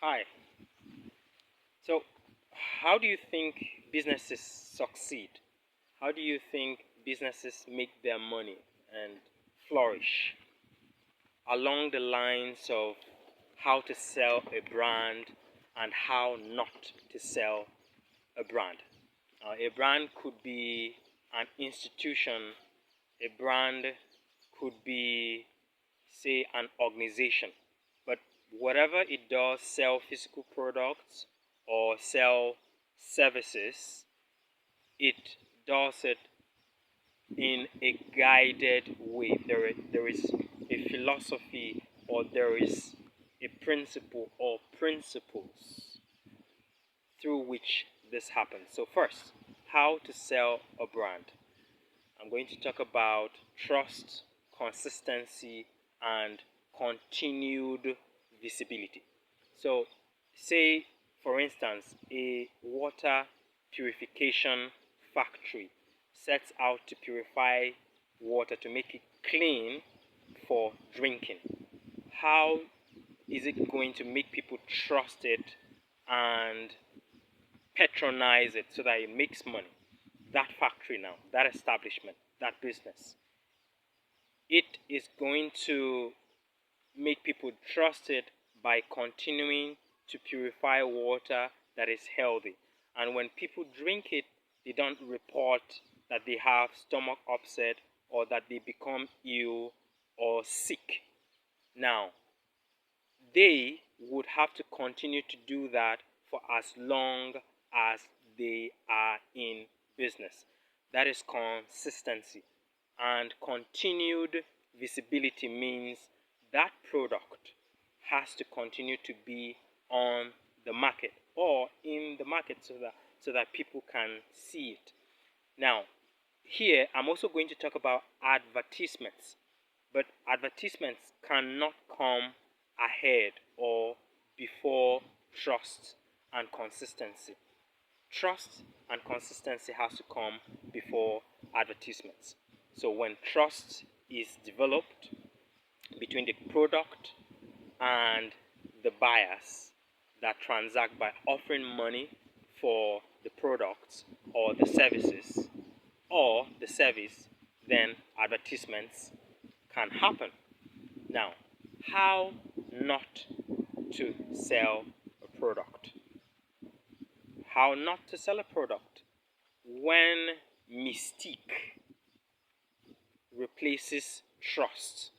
Hi. So, how do you think businesses succeed? How do you think businesses make their money and flourish along the lines of how to sell a brand and how not to sell a brand? A brand could be an institution, a brand could be, say, an organization. But whatever it does, sell physical products or sell services, it does it in a guided way. There is a philosophy or there is a principle or principles through which this happens. So, first, how to sell a brand. I'm going to talk about trust, consistency, and continued visibility. So, say for instance, a water purification factory sets out to purify water to make it clean for drinking. How is it going to make people trust it and patronize it so that it makes money? That factory now, that establishment, that business, it is going to make people trust it by continuing to purify water that is healthy. And when people drink it, they don't report that they have stomach upset or that they become ill or sick. Now, they would have to continue to do that for as long as they are in business. That is consistency. And continued visibility means that product has to continue to be on the market or in the market so that people can see it. Now, here I'm also going to talk about advertisements, but advertisements cannot come ahead or before trust and consistency. Trust and consistency has to come before advertisements. So when trust is developed between the product and the buyers that transact by offering money for the products or the services or the service, then advertisements can happen. Now, how not to sell a product? How not to sell a product? When mystique replaces trust,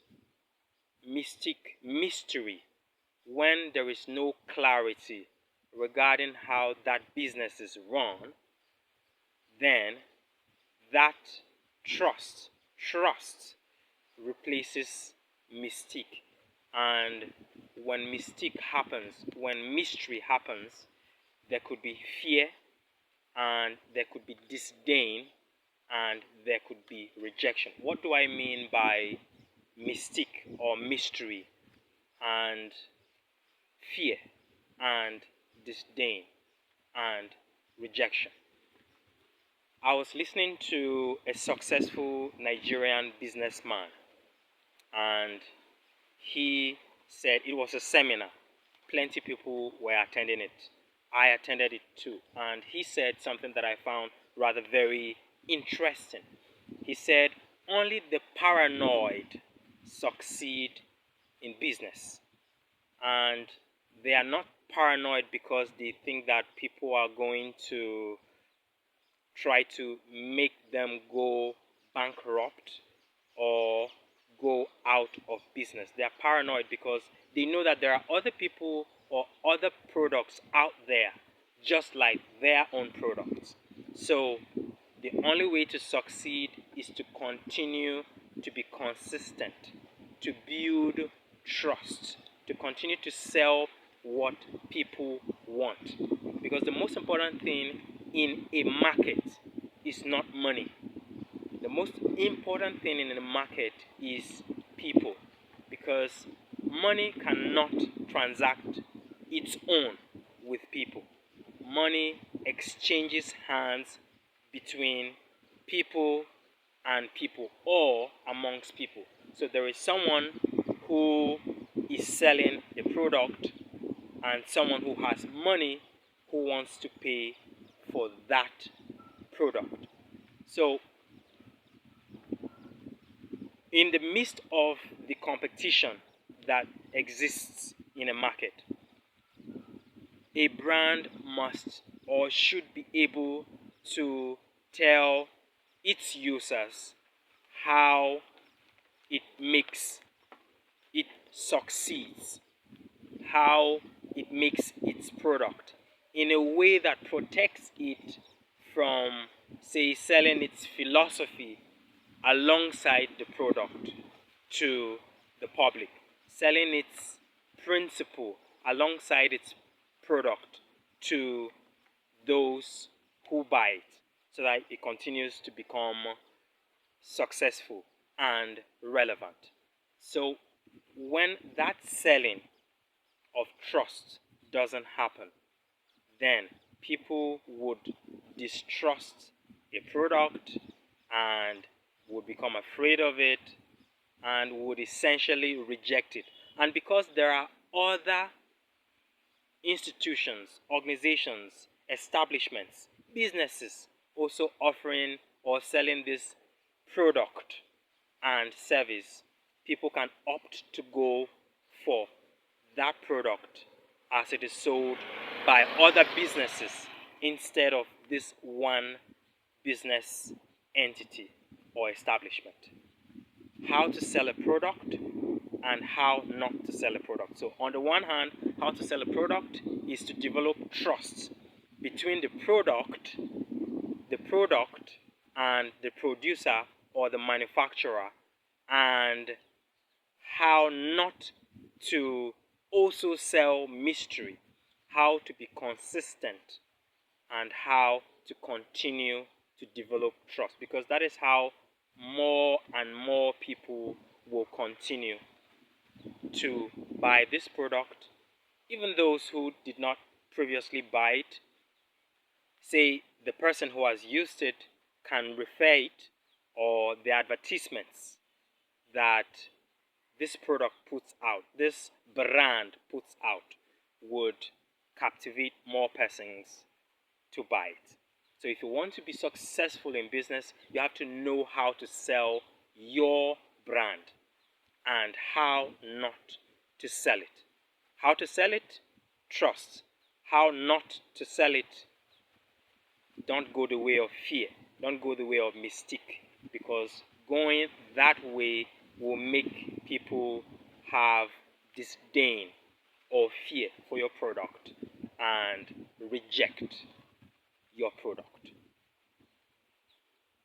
mystery, when there is no clarity regarding how that business is run, then that trust replaces mystique. And when mystique happens, when mystery happens, there could be fear and there could be disdain and there could be rejection. What do I mean by mystique or mystery and fear and disdain and rejection? I was listening to a successful Nigerian businessman, and he said it was a seminar. Plenty people were attending it. I attended it too. And he said something that I found rather very interesting. He said, only the paranoid succeed in business. And they are not paranoid because they think that people are going to try to make them go bankrupt or go out of business. They are paranoid because they know that there are other people or other products out there just like their own products. So the only way to succeed is to continue to be consistent, to build trust, to continue to sell what people want. Because the most important thing in a market is not money. The most important thing in the market is people, because money cannot transact its own with people. Money exchanges hands between people and people or amongst people. So there is someone who is selling a product and someone who has money who wants to pay for that product. So, in the midst of the competition that exists in a market, a brand must or should be able to tell its users how it makes it succeeds, how it makes its product in a way that protects it from, say, selling its philosophy alongside the product to the public, selling its principle alongside its product to those who buy it, so that it continues to become successful and relevant. So, when that selling of trust doesn't happen, then people would distrust a product and would become afraid of it and would essentially reject it. And because there are other institutions, organizations, establishments, businesses also offering or selling this product and service, people can opt to go for that product as it is sold by other businesses instead of this one business entity or establishment. How to sell a product and how not to sell a product. So, on the one hand, how to sell a product is to develop trust between the product and the producer or the manufacturer, and how not to also sell mystery, how to be consistent, and how to continue to develop trust, because that is how more and more people will continue to buy this product, even those who did not previously buy it. Say the person who has used it can refer it, or the advertisements that this product puts out, this brand puts out, would captivate more persons to buy it. So if you want to be successful in business, you have to know how to sell your brand and how not to sell it. How to sell it? Trust. How not to sell it? Don't go the way of fear. Don't go the way of mystique, because going that way will make people have disdain or fear for your product and reject your product.